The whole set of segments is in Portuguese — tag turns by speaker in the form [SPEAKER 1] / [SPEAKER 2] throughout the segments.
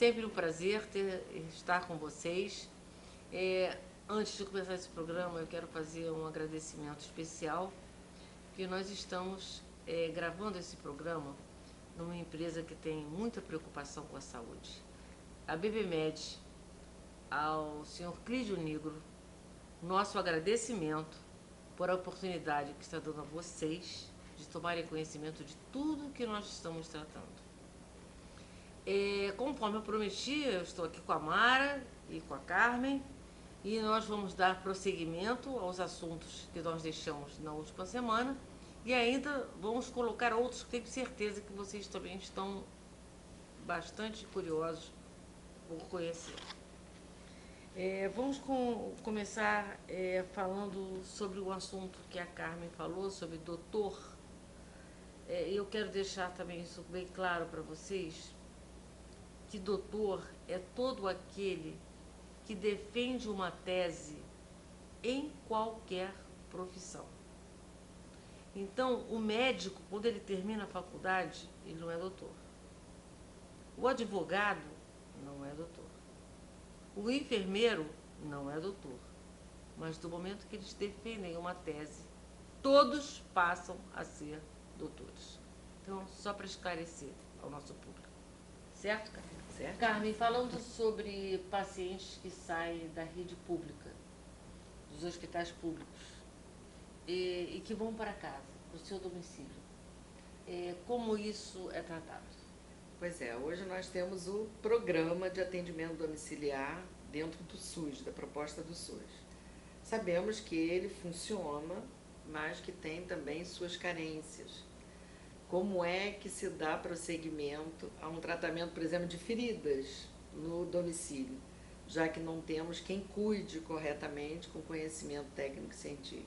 [SPEAKER 1] sempre um prazer estar com vocês. Antes de começar esse programa, eu quero fazer um agradecimento especial, porque nós estamos gravando esse programa numa empresa que tem muita preocupação com a saúde. A BBMed, ao senhor Clídio Nigro, nosso agradecimento por a oportunidade que está dando a vocês de tomarem conhecimento de tudo que nós estamos tratando. Conforme eu prometi, eu estou aqui com a Mara e com a Carmen e nós vamos dar prosseguimento aos assuntos que nós deixamos na última semana e ainda vamos colocar outros que tenho certeza que vocês também estão bastante curiosos por conhecer. Vamos começar falando sobre o assunto que a Carmen falou, sobre doutor. Eu quero deixar também isso bem claro para vocês, que doutor é todo aquele que defende uma tese em qualquer profissão. Então, o médico, quando ele termina a faculdade, ele não é doutor. O advogado não é doutor. O enfermeiro não é doutor. Mas do momento que eles defendem uma tese, todos passam a ser doutores. Então, só para esclarecer ao nosso público. Certo, Carmen?
[SPEAKER 2] Certo.
[SPEAKER 1] Carmen, falando sobre pacientes que saem da rede pública, dos hospitais públicos, e que vão para casa, para o seu domicílio, como isso é tratado?
[SPEAKER 2] Pois é, hoje nós temos o programa de atendimento domiciliar dentro do SUS, da proposta do SUS. Sabemos que ele funciona, mas que tem também suas carências. Como é que se dá prosseguimento a um tratamento, por exemplo, de feridas no domicílio, já que não temos quem cuide corretamente com conhecimento técnico e científico.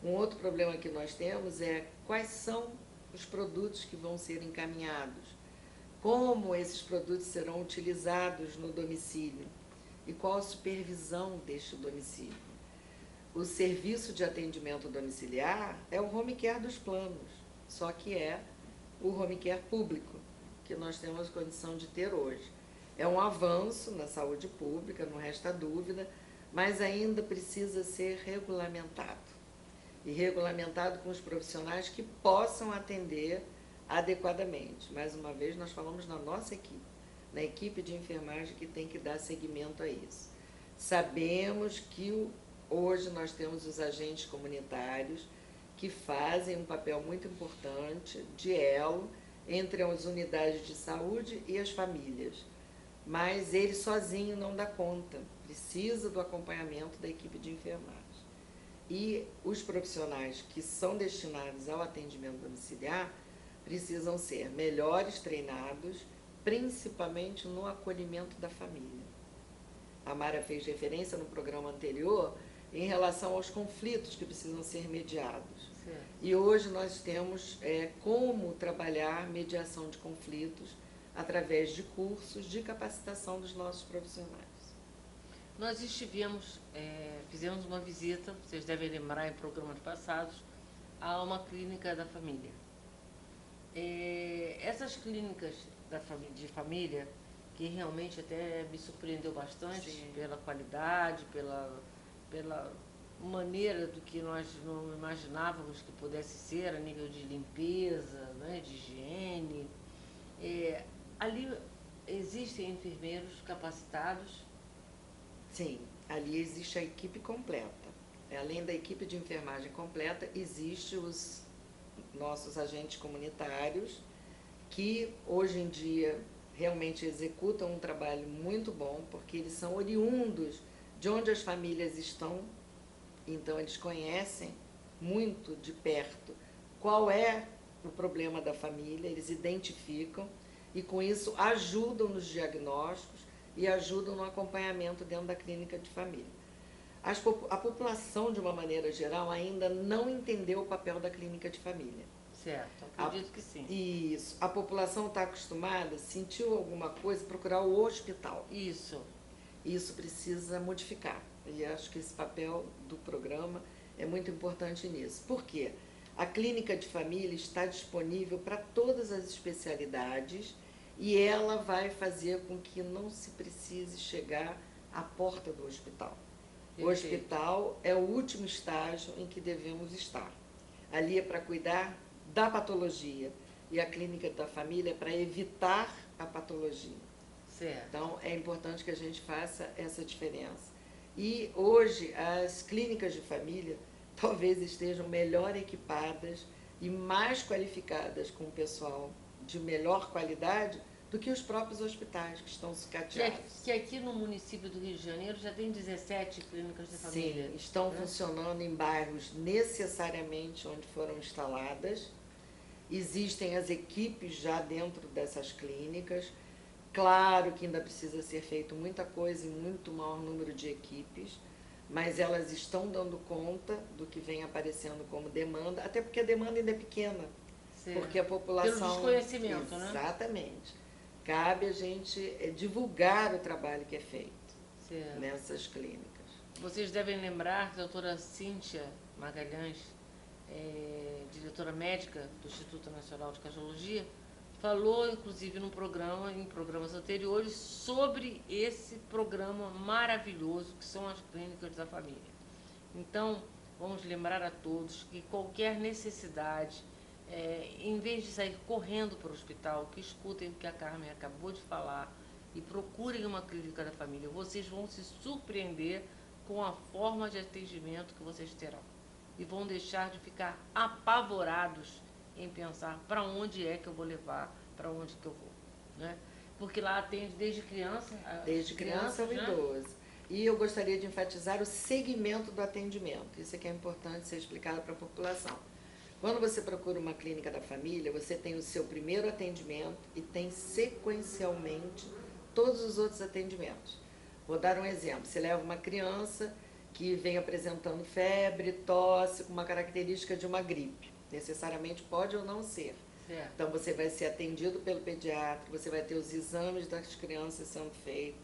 [SPEAKER 2] Um outro problema que nós temos é quais são os produtos que vão ser encaminhados, como esses produtos serão utilizados no domicílio e qual a supervisão deste domicílio. O serviço de atendimento domiciliar é o home care dos planos, só que é o home care público, que nós temos condição de ter hoje. É um avanço na saúde pública, não resta dúvida, mas ainda precisa ser regulamentado. E regulamentado com os profissionais que possam atender adequadamente. Mais uma vez, nós falamos na nossa equipe, na equipe de enfermagem que tem que dar seguimento a isso. Sabemos que hoje nós temos os agentes comunitários que fazem um papel muito importante de elo entre as unidades de saúde e as famílias. Mas ele sozinho não dá conta, precisa do acompanhamento da equipe de enfermagem. E os profissionais que são destinados ao atendimento domiciliar precisam ser melhores treinados, principalmente no acolhimento da família. A Mara fez referência no programa anterior em relação aos conflitos que precisam ser mediados.
[SPEAKER 1] Certo.
[SPEAKER 2] E hoje nós temos como trabalhar mediação de conflitos através de cursos de capacitação dos nossos profissionais.
[SPEAKER 1] Nós fizemos uma visita, vocês devem lembrar em programas passados, a uma clínica da família. Essas clínicas de família, que realmente até me surpreendeu bastante, sim, pela qualidade, pela maneira do que nós não imaginávamos que pudesse ser a nível de limpeza, né, de higiene. Ali existem enfermeiros capacitados?
[SPEAKER 2] Sim, ali existe a equipe completa. Além da equipe de enfermagem completa, existem os nossos agentes comunitários, que hoje em dia realmente executam um trabalho muito bom, porque eles são oriundos de onde as famílias estão, então eles conhecem muito de perto qual é o problema da família, eles identificam e com isso ajudam nos diagnósticos e ajudam no acompanhamento dentro da clínica de família. A população, de uma maneira geral, ainda não entendeu o papel da clínica de família.
[SPEAKER 1] Certo, acredito que sim.
[SPEAKER 2] Isso. A população está acostumada, sentiu alguma coisa, procurar o hospital.
[SPEAKER 1] Isso.
[SPEAKER 2] Isso precisa modificar. E acho que esse papel do programa é muito importante nisso. Por quê? A clínica de família está disponível para todas as especialidades e ela vai fazer com que não se precise chegar à porta do hospital. O hospital é o último estágio em que devemos estar. Ali é para cuidar da patologia e a clínica da família é para evitar a patologia.
[SPEAKER 1] Certo.
[SPEAKER 2] Então, é importante que a gente faça essa diferença. E hoje, as clínicas de família talvez estejam melhor equipadas e mais qualificadas com o pessoal de melhor qualidade do que os próprios hospitais que estão sucateados.
[SPEAKER 1] Que aqui no município do Rio de Janeiro já tem 17 clínicas de família.
[SPEAKER 2] Sim, estão
[SPEAKER 1] né?
[SPEAKER 2] funcionando em bairros necessariamente onde foram instaladas. Existem as equipes já dentro dessas clínicas. Claro que ainda precisa ser feito muita coisa em muito maior número de equipes, mas elas estão dando conta do que vem aparecendo como demanda, até porque a demanda ainda é pequena,
[SPEAKER 1] Certo.
[SPEAKER 2] porque a população...
[SPEAKER 1] Pelo desconhecimento, né?
[SPEAKER 2] Exatamente. Cabe a gente divulgar o trabalho que é feito
[SPEAKER 1] Certo.
[SPEAKER 2] nessas clínicas.
[SPEAKER 1] Vocês devem lembrar que a doutora Cíntia Magalhães, diretora médica do Instituto Nacional de Cardiologia, falou, inclusive, em programas anteriores, sobre esse programa maravilhoso que são as clínicas da família. Então, vamos lembrar a todos que qualquer necessidade, em vez de sair correndo para o hospital, que escutem o que a Carmen acabou de falar e procurem uma clínica da família. Vocês vão se surpreender com a forma de atendimento que vocês terão. E vão deixar de ficar apavorados em pensar para onde é que eu vou levar, para onde que eu vou. Né? Porque lá atende desde criança...
[SPEAKER 2] Desde criança ao idoso. E eu gostaria de enfatizar o segmento do atendimento. Isso é que é importante ser explicado para a população. Quando você procura uma clínica da família, você tem o seu primeiro atendimento e tem sequencialmente todos os outros atendimentos. Vou dar um exemplo. Você leva uma criança que vem apresentando febre, tosse, com uma característica de uma gripe. Necessariamente pode ou não ser.
[SPEAKER 1] Certo.
[SPEAKER 2] Então, você vai ser atendido pelo pediatra, você vai ter os exames das crianças sendo feitos.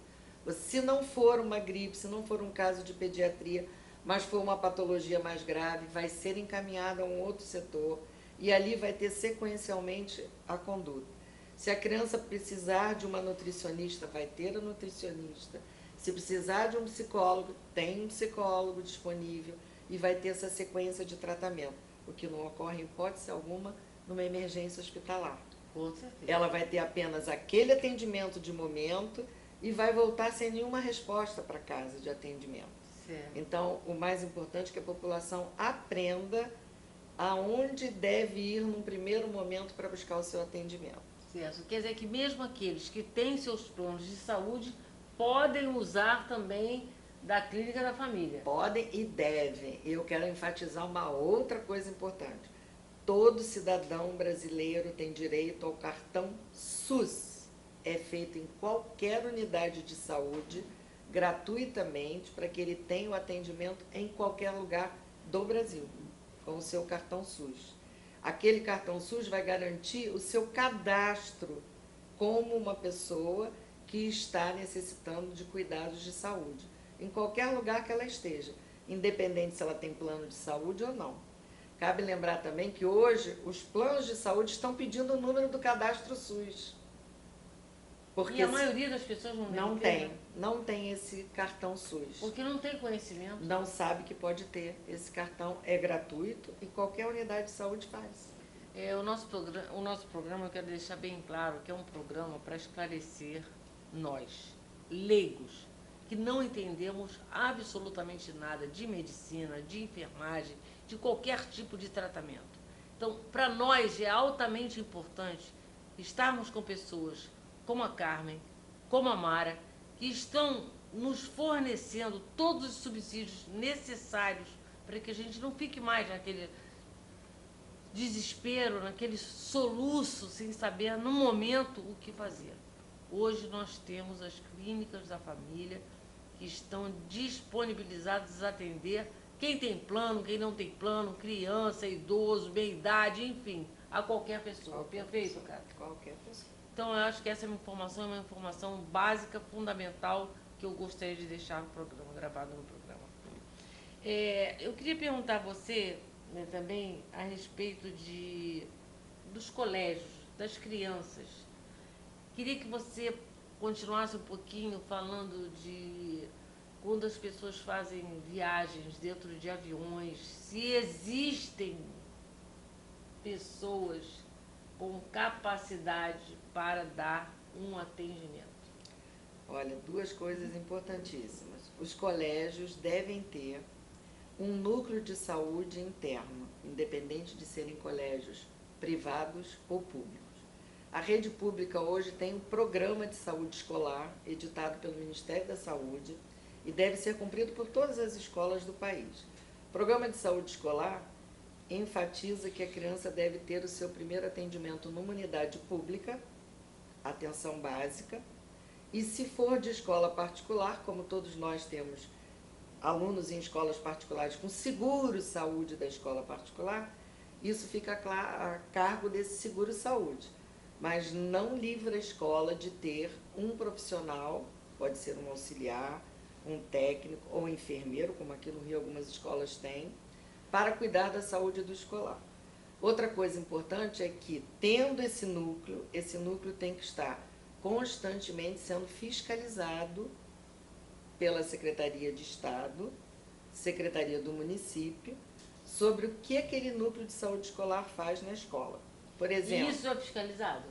[SPEAKER 2] Se não for uma gripe, se não for um caso de pediatria, mas for uma patologia mais grave, vai ser encaminhado a um outro setor e ali vai ter sequencialmente a conduta. Se a criança precisar de uma nutricionista, vai ter a nutricionista. Se precisar de um psicólogo, tem um psicólogo disponível e vai ter essa sequência de tratamento, o que não ocorre em hipótese alguma numa emergência hospitalar.
[SPEAKER 1] Com certeza.
[SPEAKER 2] Ela vai ter apenas aquele atendimento de momento e vai voltar sem nenhuma resposta para casa de atendimento.
[SPEAKER 1] Certo.
[SPEAKER 2] Então, o mais importante é que a população aprenda aonde deve ir num primeiro momento para buscar o seu atendimento.
[SPEAKER 1] Certo. Quer dizer que mesmo aqueles que têm seus planos de saúde podem usar também da clínica da família.
[SPEAKER 2] Podem e devem. Eu quero enfatizar uma outra coisa importante. Todo cidadão brasileiro tem direito ao cartão SUS. É feito em qualquer unidade de saúde, gratuitamente, para que ele tenha o atendimento em qualquer lugar do Brasil, com o seu cartão SUS. Aquele cartão SUS vai garantir o seu cadastro como uma pessoa que está necessitando de cuidados de saúde, em qualquer lugar que ela esteja, independente se ela tem plano de saúde ou não. Cabe lembrar também que hoje os planos de saúde estão pedindo o número do cadastro SUS.
[SPEAKER 1] Porque a maioria das pessoas
[SPEAKER 2] não tem esse cartão SUS.
[SPEAKER 1] Porque não tem conhecimento.
[SPEAKER 2] Não sabe que pode ter. Esse cartão é gratuito e qualquer unidade de saúde faz.
[SPEAKER 1] O nosso programa, eu quero deixar bem claro que é um programa para esclarecer nós, leigos, que não entendemos absolutamente nada de medicina, de enfermagem, de qualquer tipo de tratamento. Então, para nós é altamente importante estarmos com pessoas como a Carmen, como a Mara, que estão nos fornecendo todos os subsídios necessários para que a gente não fique mais naquele desespero, naquele soluço, sem saber no momento o que fazer. Hoje nós temos as clínicas da família que estão disponibilizadas a atender quem tem plano, quem não tem plano, criança, idoso, meia-idade, enfim, a qualquer pessoa. Perfeito, cara?
[SPEAKER 2] Qualquer pessoa.
[SPEAKER 1] Então, eu acho que essa informação é uma informação básica, fundamental, que eu gostaria de deixar no programa, gravado no programa. Eu queria perguntar a você, né, também a respeito dos colégios, das crianças, Queria que você continuasse um pouquinho falando de quando as pessoas fazem viagens dentro de aviões, se existem pessoas com capacidade para dar um atendimento.
[SPEAKER 2] Olha, duas coisas importantíssimas. Os colégios devem ter um núcleo de saúde interno, independente de serem colégios privados ou públicos. A rede pública hoje tem um programa de saúde escolar editado pelo Ministério da Saúde e deve ser cumprido por todas as escolas do país. O programa de saúde escolar enfatiza que a criança deve ter o seu primeiro atendimento numa unidade pública, atenção básica, e se for de escola particular, como todos nós temos alunos em escolas particulares com seguro saúde da escola particular, isso fica a cargo desse seguro saúde, mas não livra a escola de ter um profissional, pode ser um auxiliar, um técnico ou um enfermeiro, como aqui no Rio algumas escolas têm, para cuidar da saúde do escolar. Outra coisa importante é que, tendo esse núcleo tem que estar constantemente sendo fiscalizado pela Secretaria de Estado, Secretaria do Município, sobre o que aquele núcleo de saúde escolar faz na escola. Por exemplo,
[SPEAKER 1] Isso é fiscalizado?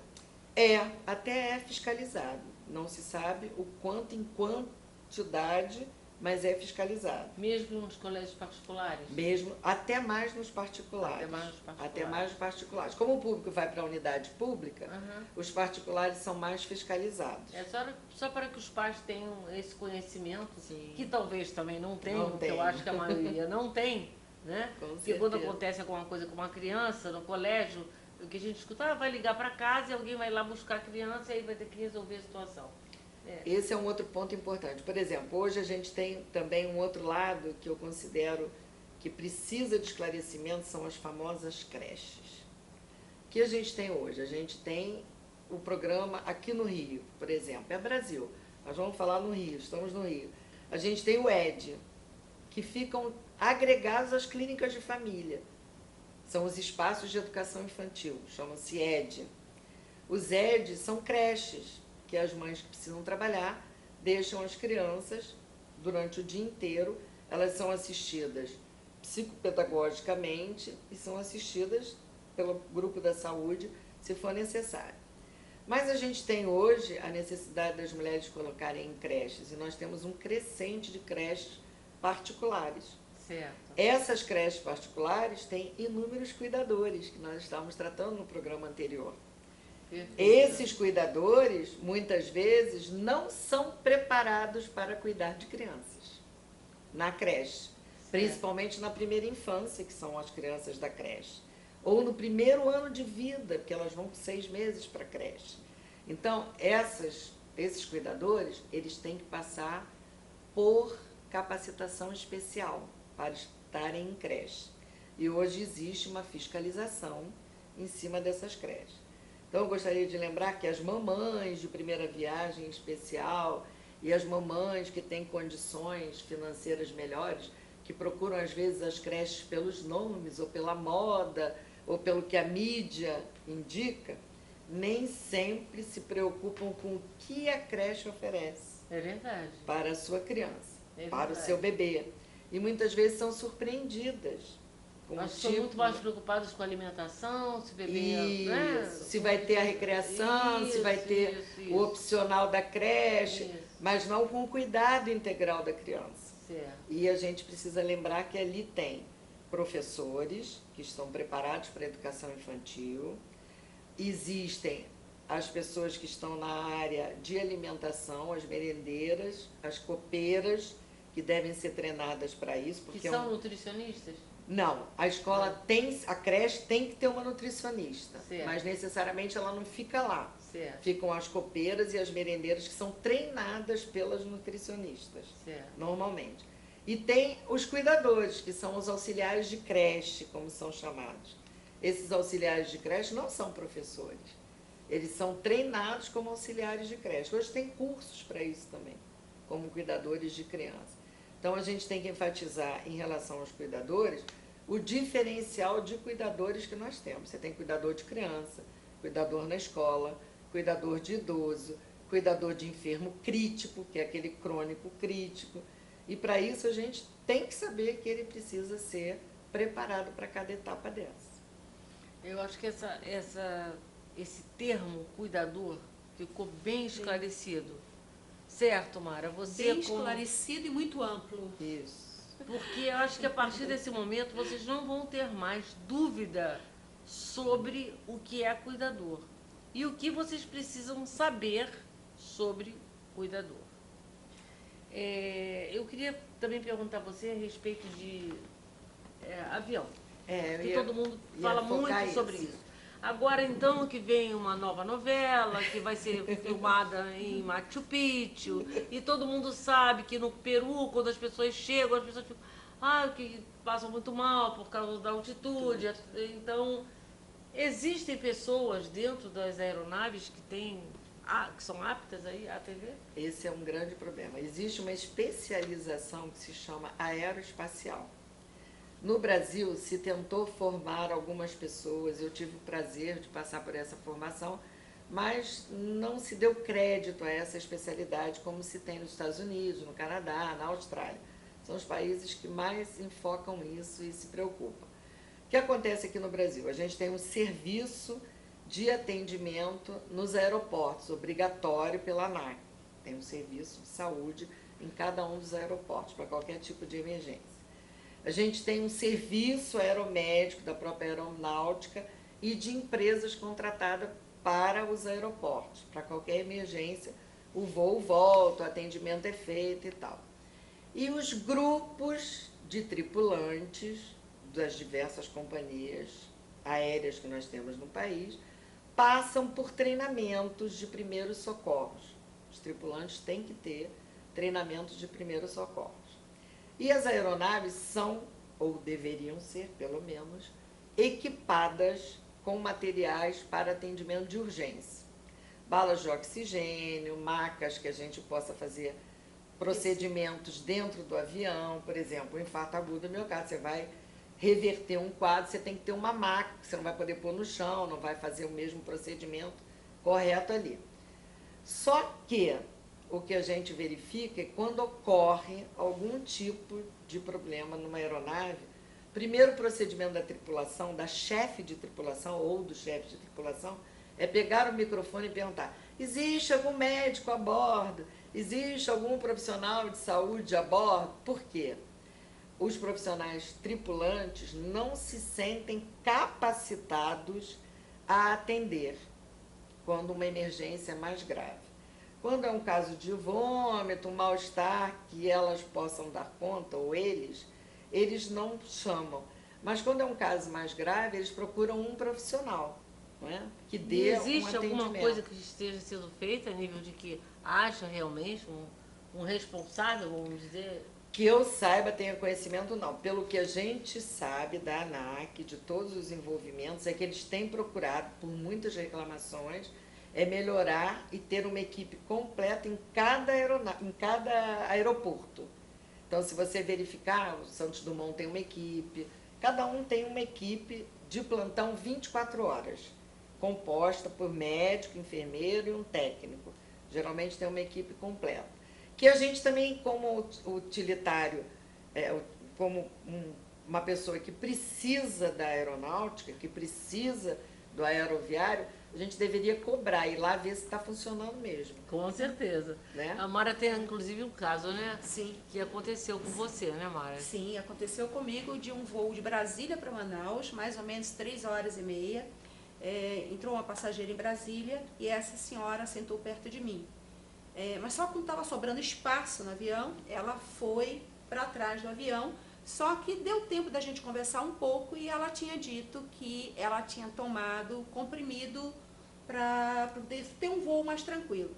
[SPEAKER 2] Até é fiscalizado. Não se sabe o quanto em quantidade, mas é fiscalizado.
[SPEAKER 1] Mesmo nos colégios particulares?
[SPEAKER 2] Mesmo, até mais nos particulares. Até mais nos particulares. Como o público vai para a unidade pública, os particulares são mais fiscalizados.
[SPEAKER 1] É só para que os pais tenham esse conhecimento,
[SPEAKER 2] Sim.
[SPEAKER 1] que talvez também não tenham,
[SPEAKER 2] Não
[SPEAKER 1] que eu
[SPEAKER 2] tem.
[SPEAKER 1] acho que a maioria não tem, né?
[SPEAKER 2] Com
[SPEAKER 1] Porque quando
[SPEAKER 2] certeza.
[SPEAKER 1] acontece alguma coisa com uma criança no colégio, o que a gente escuta, vai ligar para casa e alguém vai lá buscar a criança e aí vai ter que resolver a situação.
[SPEAKER 2] Esse é um outro ponto importante. Por exemplo, hoje a gente tem também um outro lado que eu considero que precisa de esclarecimento, são as famosas creches. O que a gente tem hoje? A gente tem o programa aqui no Rio, por exemplo, é Brasil. Nós vamos falar no Rio, estamos no Rio. A gente tem o ED, que ficam agregados às clínicas de família. São os espaços de educação infantil, chama-se ED. Os ED são creches, que as mães que precisam trabalhar deixam as crianças durante o dia inteiro. Elas são assistidas psicopedagogicamente e são assistidas pelo grupo da saúde, se for necessário. Mas a gente tem hoje a necessidade das mulheres colocarem em creches, e nós temos um crescente de creches particulares.
[SPEAKER 1] Certo.
[SPEAKER 2] Essas creches particulares têm inúmeros cuidadores, que nós estávamos tratando no programa anterior.
[SPEAKER 1] Perfeito.
[SPEAKER 2] Esses cuidadores, muitas vezes, não são preparados para cuidar de crianças na creche, principalmente na primeira infância, que são as crianças da creche, ou no primeiro ano de vida, porque elas vão com 6 meses para a creche. Então, esses cuidadores, eles têm que passar por capacitação especial para estarem em creche. E hoje existe uma fiscalização em cima dessas creches. Então, eu gostaria de lembrar que as mamães de primeira viagem especial e as mamães que têm condições financeiras melhores, que procuram, às vezes, as creches pelos nomes, ou pela moda, ou pelo que a mídia indica, nem sempre se preocupam com o que a creche oferece.
[SPEAKER 1] É verdade.
[SPEAKER 2] Para a sua criança,
[SPEAKER 1] É
[SPEAKER 2] para o
[SPEAKER 1] verdade.
[SPEAKER 2] seu bebê. E muitas vezes são surpreendidas.
[SPEAKER 1] Nós somos muito mais preocupados com a alimentação, se beber,
[SPEAKER 2] Isso,
[SPEAKER 1] né?
[SPEAKER 2] se vai ter a recreação, se vai ter o opcional da creche,
[SPEAKER 1] Isso.
[SPEAKER 2] mas não com o cuidado integral da criança.
[SPEAKER 1] Certo.
[SPEAKER 2] E a gente precisa lembrar que ali tem professores que estão preparados para a educação infantil, existem as pessoas que estão na área de alimentação, as merendeiras, as copeiras, que devem ser treinadas para isso.
[SPEAKER 1] Que
[SPEAKER 2] Porque
[SPEAKER 1] são nutricionistas?
[SPEAKER 2] Não, a escola tem, a creche tem que ter uma nutricionista,
[SPEAKER 1] Certo.
[SPEAKER 2] mas necessariamente ela não fica lá.
[SPEAKER 1] Certo.
[SPEAKER 2] Ficam as copeiras e as merendeiras que são treinadas pelas nutricionistas,
[SPEAKER 1] Certo.
[SPEAKER 2] normalmente. E tem os cuidadores, que são os auxiliares de creche, como são chamados. Esses auxiliares de creche não são professores, eles são treinados como auxiliares de creche. Hoje tem cursos para isso também, como cuidadores de criança. Então, a gente tem que enfatizar, em relação aos cuidadores, o diferencial de cuidadores que nós temos. Você tem cuidador de criança, cuidador na escola, cuidador de idoso, cuidador de enfermo crítico, que é aquele crônico crítico. E para isso a gente tem que saber que ele precisa ser preparado para cada etapa dessa.
[SPEAKER 1] Eu acho que esse termo cuidador ficou bem esclarecido. Certo, Mara? Você
[SPEAKER 3] Bem esclarecido e muito amplo.
[SPEAKER 2] Isso.
[SPEAKER 1] Porque eu acho que a partir desse momento vocês não vão ter mais dúvida sobre o que é cuidador e o que vocês precisam saber sobre cuidador. Eu queria também perguntar a você a respeito de avião, que todo mundo fala muito sobre isso. Agora, então, que vem uma nova novela, que vai ser filmada em Machu Picchu, e todo mundo sabe que no Peru, quando as pessoas chegam, as pessoas ficam, que passam muito mal por causa da altitude. Então, existem pessoas dentro das aeronaves que são aptas aí à TV?
[SPEAKER 2] Esse é um grande problema. Existe uma especialização que se chama aeroespacial. No Brasil, se tentou formar algumas pessoas, eu tive o prazer de passar por essa formação, mas não se deu crédito a essa especialidade como se tem nos Estados Unidos, no Canadá, na Austrália. São os países que mais enfocam isso e se preocupam. O que acontece aqui no Brasil? A gente tem um serviço de atendimento nos aeroportos, obrigatório pela ANAC. Tem um serviço de saúde em cada um dos aeroportos, para qualquer tipo de emergência. A gente tem um serviço aeromédico da própria aeronáutica e de empresas contratadas para os aeroportos. Para qualquer emergência, o voo volta, o atendimento é feito e tal. E os grupos de tripulantes das diversas companhias aéreas que nós temos no país passam por treinamentos de primeiros socorros. Os tripulantes têm que ter treinamentos de primeiros socorros. E as aeronaves são, ou deveriam ser, pelo menos, equipadas com materiais para atendimento de urgência. Balas de oxigênio, macas que a gente possa fazer procedimentos dentro do avião, por exemplo, um infarto agudo do miocárdio. Você vai reverter um quadro, você tem que ter uma maca, que você não vai poder pôr no chão, não vai fazer o mesmo procedimento correto ali. Só que o que a gente verifica é quando ocorre algum tipo de problema numa aeronave, primeiro procedimento da tripulação, da chefe de tripulação ou do chefe de tripulação, é pegar o microfone e perguntar: existe algum médico a bordo? Existe algum profissional de saúde a bordo? Por quê? Os profissionais tripulantes não se sentem capacitados a atender quando uma emergência é mais grave. Quando é um caso de vômito, um mal-estar que elas possam dar conta, ou eles não chamam. Mas quando é um caso mais grave, eles procuram um profissional, não é? Que dê um atendimento.
[SPEAKER 1] Existe alguma coisa que esteja sendo feita a nível de que acha realmente um responsável, vamos dizer?
[SPEAKER 2] Que eu saiba, tenha conhecimento, não. Pelo que a gente sabe da ANAC, de todos os envolvimentos, é que eles têm procurado, por muitas reclamações, melhorar e ter uma equipe completa em cada aeroporto. Então, se você verificar, o Santos Dumont tem uma equipe, cada um tem uma equipe de plantão 24 horas, composta por médico, enfermeiro e um técnico. Geralmente tem uma equipe completa. Que a gente também, como utilitário, como uma pessoa que precisa da aeronáutica, que precisa do aeroviário, a gente deveria cobrar e lá ver se está funcionando mesmo.
[SPEAKER 1] Com certeza.
[SPEAKER 2] Né?
[SPEAKER 1] A Mara tem, inclusive, um caso, né?
[SPEAKER 3] Sim.
[SPEAKER 1] Que aconteceu com você, né, Mara?
[SPEAKER 3] Sim, aconteceu comigo de um voo de Brasília para Manaus, mais ou menos 3h30. Entrou uma passageira em Brasília e essa senhora sentou perto de mim. Mas só quando estava sobrando espaço no avião, ela foi para trás do avião, só que deu tempo da gente conversar um pouco e ela tinha dito que ela tinha tomado comprimido para poder ter um voo mais tranquilo.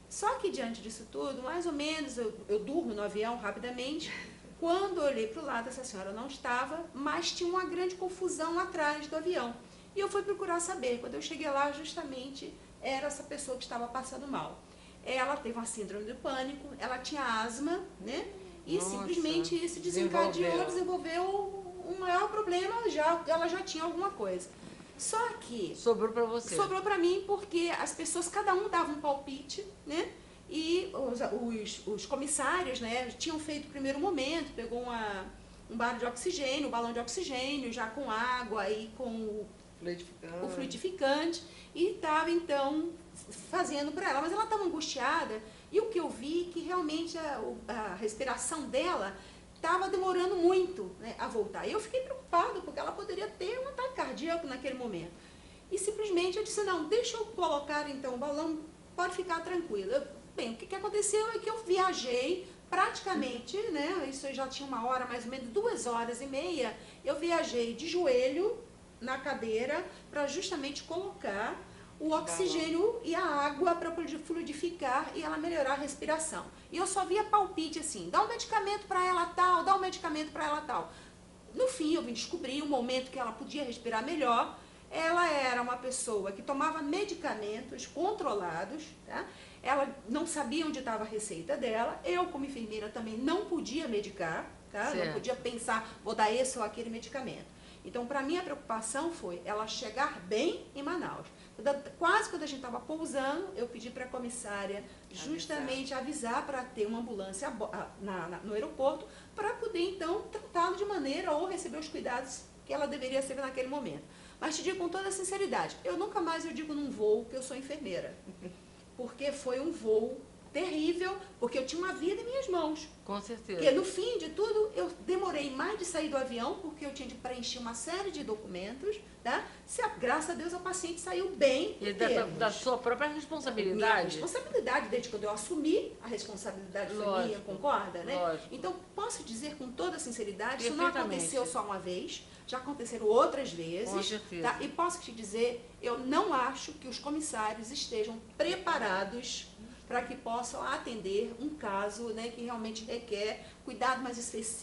[SPEAKER 3] Só que diante disso tudo, mais ou menos, eu durmo no avião rapidamente, quando eu olhei para o lado, essa senhora não estava, mas tinha uma grande confusão lá atrás do avião. E eu fui procurar saber, quando eu cheguei lá, justamente, era essa pessoa que estava passando mal. Ela teve uma síndrome do pânico, ela tinha asma, né? E simplesmente isso desenvolveu um maior problema, ela já tinha alguma coisa. Só que
[SPEAKER 1] Sobrou para você.
[SPEAKER 3] sobrou para mim porque as pessoas, cada um dava um palpite, né? E os comissários, né, tinham feito o primeiro momento, pegou um balde de oxigênio, um balão de oxigênio, já com água e com o fluidificante, e estava então fazendo para ela. Mas ela estava angustiada, e o que eu vi que realmente a respiração dela estava demorando muito, né, a voltar. E eu fiquei preocupada, porque ela poderia ter um ataque cardíaco naquele momento. E simplesmente eu disse, não, deixa eu colocar então o balão, pode ficar tranquila. Bem, o que aconteceu é que eu viajei praticamente, né, isso já tinha uma hora, mais ou menos 2 horas e meia, eu viajei de joelho na cadeira para justamente colocar o oxigênio e a água para fluidificar e ela melhorar a respiração. E eu só via palpite assim, dá um medicamento para ela tal, dá um medicamento para ela tal. No fim, eu vim descobrir o momento que ela podia respirar melhor. Ela era uma pessoa que tomava medicamentos controlados, tá? Ela não sabia onde estava a receita dela. Eu, como enfermeira, também não podia medicar, tá? Não podia pensar, vou dar esse ou aquele medicamento. Então, para mim, a preocupação foi ela chegar bem em Manaus. Quase quando a gente estava pousando, eu pedi para a comissária justamente avisar para ter uma ambulância no aeroporto, para poder, então, tratá-lo de maneira ou receber os cuidados que ela deveria receber naquele momento. Mas te digo com toda a sinceridade, eu nunca mais digo num voo que eu sou enfermeira. Porque foi um voo terrível, porque eu tinha uma vida em minhas mãos.
[SPEAKER 1] Com certeza.
[SPEAKER 3] Porque no fim de tudo, eu demorei mais de sair do avião, porque eu tinha de preencher uma série de documentos, tá? Graças a Deus a paciente saiu bem.
[SPEAKER 1] E da sua própria responsabilidade.
[SPEAKER 3] Minha responsabilidade, desde quando eu assumi, a responsabilidade foi minha, concorda, né?
[SPEAKER 1] Lógico.
[SPEAKER 3] Então, posso dizer com toda sinceridade, isso não aconteceu só uma vez, já aconteceram outras vezes.
[SPEAKER 1] Com certeza.
[SPEAKER 3] Tá? E posso te dizer, eu não acho que os comissários estejam preparados para que possam atender um caso, né, que realmente requer cuidado mais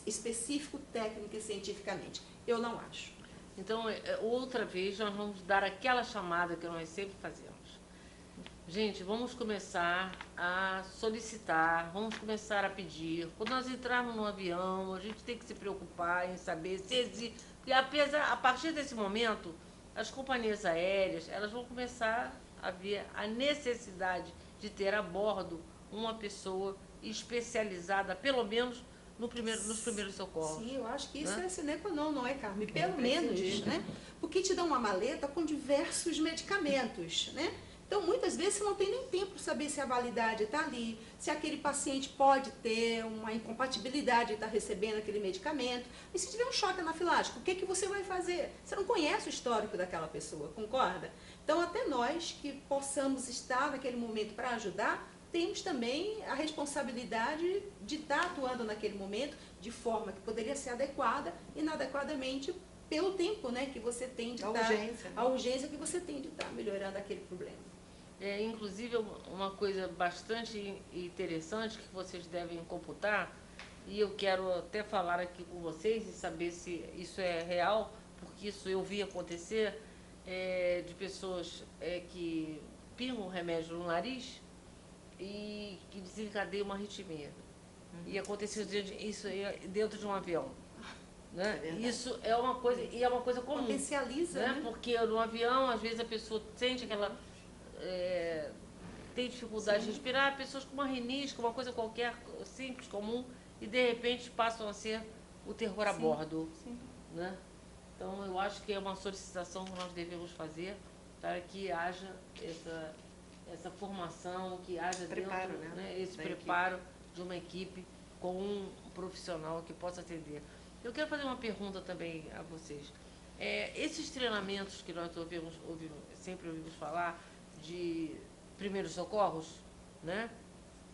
[SPEAKER 3] específico, técnico e cientificamente. Eu não acho.
[SPEAKER 1] Então, outra vez, nós vamos dar aquela chamada que nós sempre fazemos. Gente, vamos começar a solicitar, vamos começar a pedir. Quando nós entrarmos no avião, a gente tem que se preocupar em saber se existe... Porque a partir desse momento, as companhias aéreas, elas vão começar a ver a necessidade de ter a bordo uma pessoa especializada, pelo menos nos primeiros socorros.
[SPEAKER 3] Sim, eu acho que isso é sine qua non, não é, Carmen? Pelo menos, né? Porque te dão uma maleta com diversos medicamentos, né? Então, muitas vezes, você não tem nem tempo para saber se a validade está ali, se aquele paciente pode ter uma incompatibilidade de estar recebendo aquele medicamento. E se tiver um choque anafilático, o que você vai fazer? Você não conhece o histórico daquela pessoa, concorda? Então, até nós que possamos estar naquele momento para ajudar, temos também a responsabilidade de estar atuando naquele momento de forma que poderia ser adequada, inadequadamente pelo tempo, né, que você tem de estar... A urgência que você tem de estar melhorando aquele problema.
[SPEAKER 1] Inclusive, uma coisa bastante interessante que vocês devem computar, e eu quero até falar aqui com vocês e saber se isso é real, porque isso eu vi acontecer, de pessoas que pingam remédio no nariz e que desencadeiam uma arritmia. E aconteceu isso dentro de um avião. Né? Isso é uma coisa, e é uma coisa comum.
[SPEAKER 3] Potencializa, né?
[SPEAKER 1] Porque no avião, às vezes, a pessoa sente que ela tem dificuldade de respirar, pessoas com uma rinite, com uma coisa qualquer simples, comum, e de repente passam a ser o terror a bordo.
[SPEAKER 3] Sim.
[SPEAKER 1] Né? Então, eu acho que é uma solicitação que nós devemos fazer para que haja essa formação, que haja
[SPEAKER 2] preparo,
[SPEAKER 1] dentro, né, esse preparo de uma equipe com um profissional que possa atender. Eu quero fazer uma pergunta também a vocês. Esses treinamentos que nós sempre ouvimos falar de primeiros socorros, né?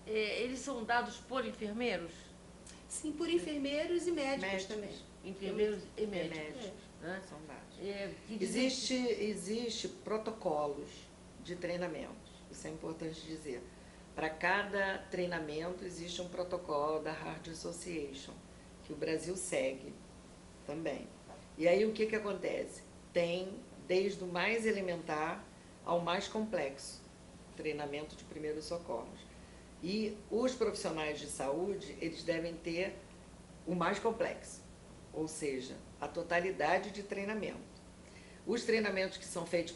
[SPEAKER 1] Eles são dados por enfermeiros?
[SPEAKER 3] Sim, por enfermeiros e médicos também.
[SPEAKER 1] Enfermeiros e médicos. Né?
[SPEAKER 2] São dados. Existe protocolos de treinamento, isso é importante dizer. Para cada treinamento existe um protocolo da Heart Association, que o Brasil segue também. E aí o que acontece? Tem desde o mais elementar ao mais complexo, treinamento de primeiros socorros. E os profissionais de saúde, eles devem ter o mais complexo, ou seja, a totalidade de treinamento. Os treinamentos que são feitos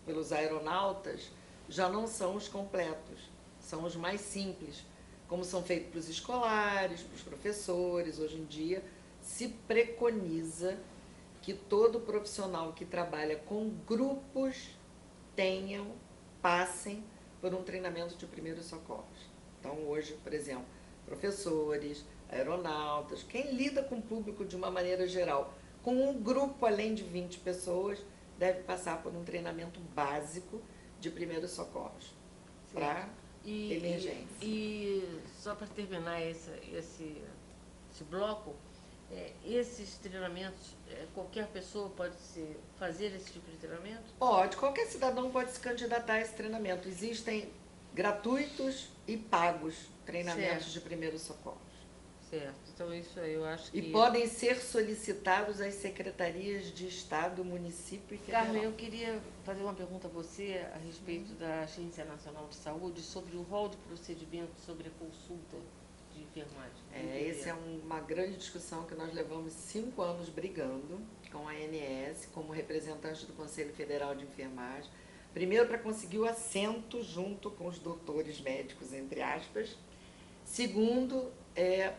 [SPEAKER 2] pelos aeronautas já não são os completos, são os mais simples, como são feitos para os escolares, para os professores. Hoje em dia se preconiza que todo profissional que trabalha com grupos passem por um treinamento de primeiros socorros. Então hoje, por exemplo, professores, aeronautas, quem lida com o público de uma maneira geral, com um grupo além de 20 pessoas, deve passar por um treinamento básico de primeiros socorros para emergência.
[SPEAKER 1] E só para terminar esse bloco, esses treinamentos, qualquer pessoa pode fazer esse tipo de treinamento?
[SPEAKER 2] Pode, qualquer cidadão pode se candidatar a esse treinamento. Existem gratuitos e pagos treinamentos de primeiros socorros.
[SPEAKER 1] Certo, então isso aí eu acho que...
[SPEAKER 2] E podem ser solicitados às secretarias de Estado, município e federal.
[SPEAKER 1] Carmen, eu queria fazer uma pergunta a você a respeito da Agência Nacional de Saúde sobre o rol de procedimento sobre a consulta de enfermagem.
[SPEAKER 2] Essa é uma grande discussão que nós levamos 5 anos brigando com a ANS, como representante do Conselho Federal de Enfermagem. Primeiro, para conseguir o assento junto com os doutores médicos, entre aspas. Segundo,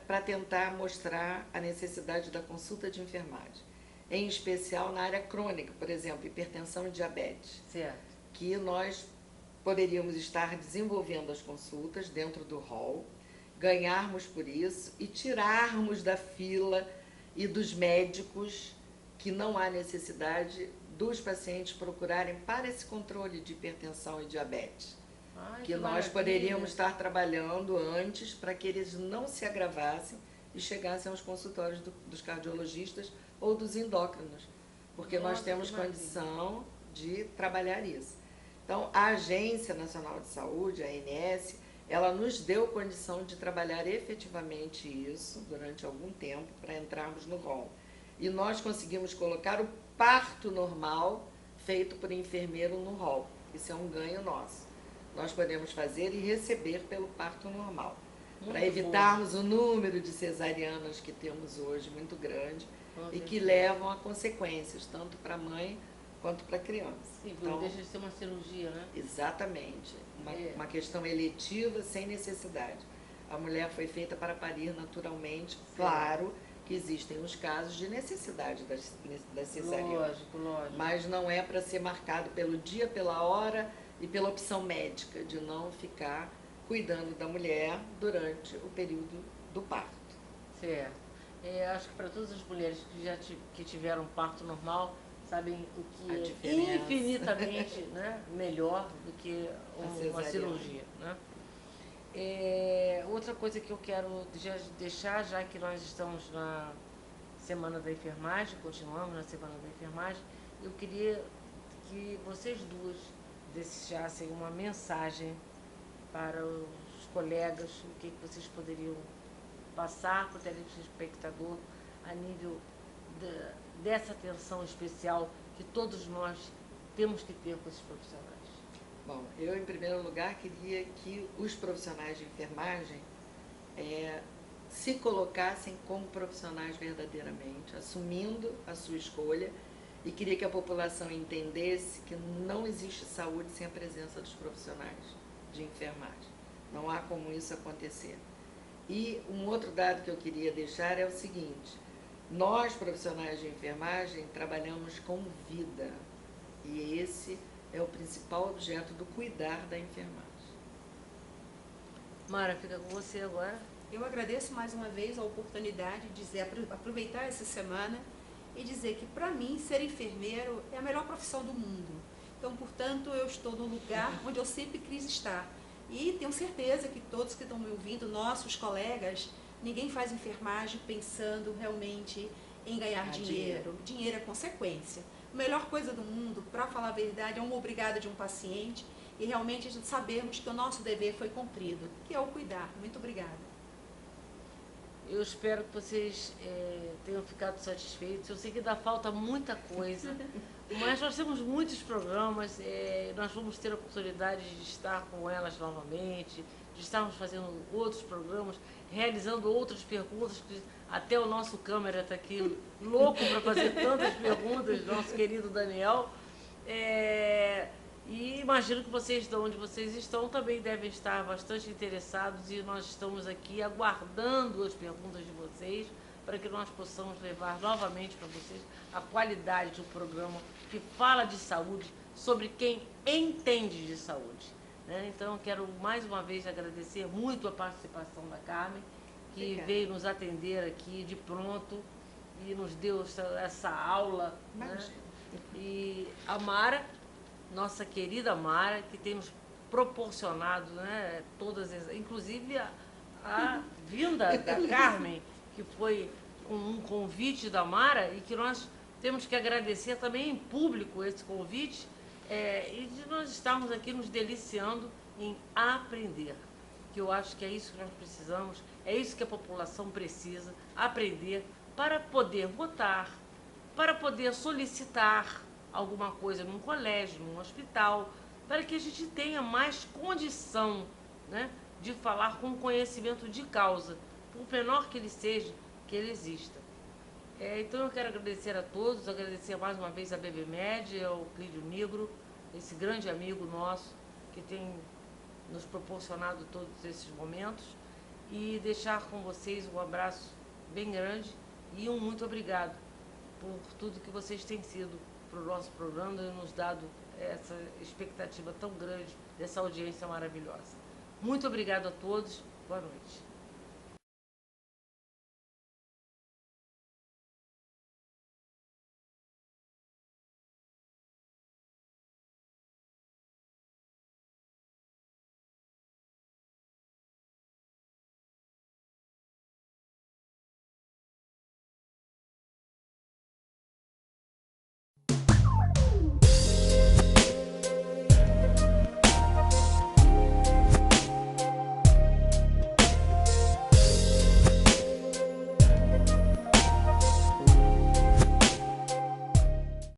[SPEAKER 2] para tentar mostrar a necessidade da consulta de enfermagem, em especial na área crônica, por exemplo, hipertensão e diabetes.
[SPEAKER 1] Certo.
[SPEAKER 2] Que nós poderíamos estar desenvolvendo as consultas dentro do hall, ganharmos por isso e tirarmos da fila e dos médicos que não há necessidade dos pacientes procurarem para esse controle de hipertensão e diabetes. Que nós poderíamos estar trabalhando antes para que eles não se agravassem e chegassem aos consultórios dos cardiologistas ou dos endócrinos, porque nós temos condição de trabalhar isso. Então, a Agência Nacional de Saúde, a ANS, ela nos deu condição de trabalhar efetivamente isso durante algum tempo para entrarmos no rol. E nós conseguimos colocar o parto normal feito por enfermeiro no rol. Isso é um ganho nosso. Nós podemos fazer e receber pelo parto normal, para evitarmos o número de cesarianas que temos hoje, muito grande, e que levam a consequências, tanto para a mãe quanto para a criança.
[SPEAKER 1] Sim, então, deixa de ser uma cirurgia, né?
[SPEAKER 2] Exatamente. Uma questão eletiva, sem necessidade. A mulher foi feita para parir naturalmente. Claro que existem os casos de necessidade das cesarianas.
[SPEAKER 1] Lógico.
[SPEAKER 2] Mas não é para ser marcado pelo dia, pela hora e pela opção médica de não ficar cuidando da mulher durante o período do parto.
[SPEAKER 1] Certo. Acho que para todas as mulheres que tiveram parto normal, sabem o que é infinitamente melhor do que uma cirurgia. Né? Outra coisa que eu quero deixar, já que nós estamos na Semana da Enfermagem, continuamos na Semana da Enfermagem, eu queria que vocês duas deixassem uma mensagem para os colegas, o que vocês poderiam passar para o telespectador a nível dessa atenção especial que todos nós temos que ter com esses profissionais.
[SPEAKER 2] Bom, eu em primeiro lugar queria que os profissionais de enfermagem se colocassem como profissionais verdadeiramente, assumindo a sua escolha, e queria que a população entendesse que não existe saúde sem a presença dos profissionais de enfermagem. Não há como isso acontecer. E um outro dado que eu queria deixar é o seguinte: nós, profissionais de enfermagem, trabalhamos com vida. E esse é o principal objeto do cuidar da enfermagem.
[SPEAKER 1] Mara, fica com você agora.
[SPEAKER 3] Eu agradeço mais uma vez a oportunidade de aproveitar essa semana e dizer que, para mim, ser enfermeiro é a melhor profissão do mundo. Então, portanto, eu estou no lugar onde eu sempre quis estar. E tenho certeza que todos que estão me ouvindo, nossos colegas, ninguém faz enfermagem pensando realmente em ganhar dinheiro. Dinheiro é consequência. A melhor coisa do mundo, para falar a verdade, é uma obrigada de um paciente e realmente sabermos que o nosso dever foi cumprido, que é o cuidar. Muito obrigada.
[SPEAKER 1] Eu espero que vocês tenham ficado satisfeitos. Eu sei que dá falta muita coisa, mas nós temos muitos programas, nós vamos ter a oportunidade de estar com elas novamente, de estarmos fazendo outros programas, realizando outras perguntas, que Até o nosso câmera está aqui louco para fazer tantas perguntas, nosso querido Daniel. E imagino que vocês, de onde vocês estão, também devem estar bastante interessados e nós estamos aqui aguardando as perguntas de vocês para que nós possamos levar novamente para vocês a qualidade do programa que fala de saúde, sobre quem entende de saúde. Né? Então, eu quero mais uma vez agradecer muito a participação da Carmen, que
[SPEAKER 2] Obrigada.
[SPEAKER 1] veio nos atender aqui de pronto e nos deu essa aula. Né? E a Mara, nossa querida Mara, que tem nos proporcionado, né, inclusive a vinda da Carmen, que foi com um convite da Mara e que nós temos que agradecer também em público esse convite, e de nós estarmos aqui nos deliciando em aprender, que eu acho que é isso que nós precisamos, é isso que a população precisa, aprender para poder votar, para poder solicitar alguma coisa num colégio, num hospital, para que a gente tenha mais condição, né, de falar com conhecimento de causa, por menor que ele seja, que ele exista. Então eu quero agradecer a todos, agradecer mais uma vez a BBMed, ao Clídio Negro, esse grande amigo nosso que tem nos proporcionado todos esses momentos, e deixar com vocês um abraço bem grande e um muito obrigado por tudo que vocês têm sido para o nosso programa e nos dado essa expectativa tão grande dessa audiência maravilhosa. Muito obrigado a todos, boa noite.